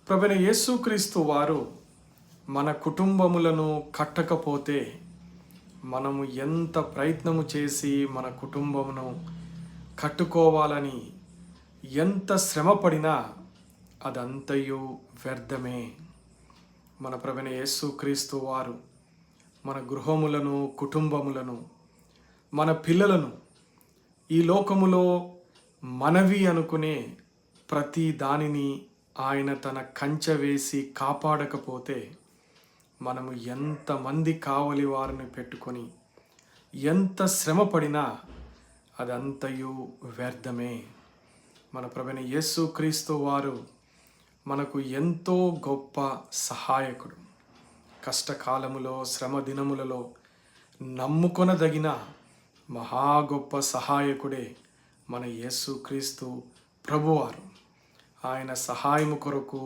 ప్రభువైన యేసుక్రీస్తు వారు మన కుటుంబములను కట్టకపోతే మనము ఎంత ప్రయత్నము చేసి మన కుటుంబమును కట్టుకోవాలని ఎంత శ్రమపడినా అదంతయు వ్యర్థమే. మన ప్రభువైన యేసుక్రీస్తు వారు మన గృహములను, కుటుంబములను, మన పిల్లలను ఈ లోకములో మనవి అనుకునే ప్రతి దానిని ఆయన తన కంచె వేసి కాపాడకపోతే మనము ఎంతమంది కావలి వారిని పెట్టుకొని ఎంత శ్రమ పడినా అదంతయు వ్యర్థమే. మన ప్రభువైన యేసుక్రీస్తు వారు మనకు ఎంతో గొప్ప సహాయకుడు. కష్టకాలములో, శ్రమ దినములలో నమ్ముకొనదగిన మహా గొప్ప సహాయకుడే మన యేసుక్రీస్తు ప్రభువారు. ఆయన సహాయము కొరకు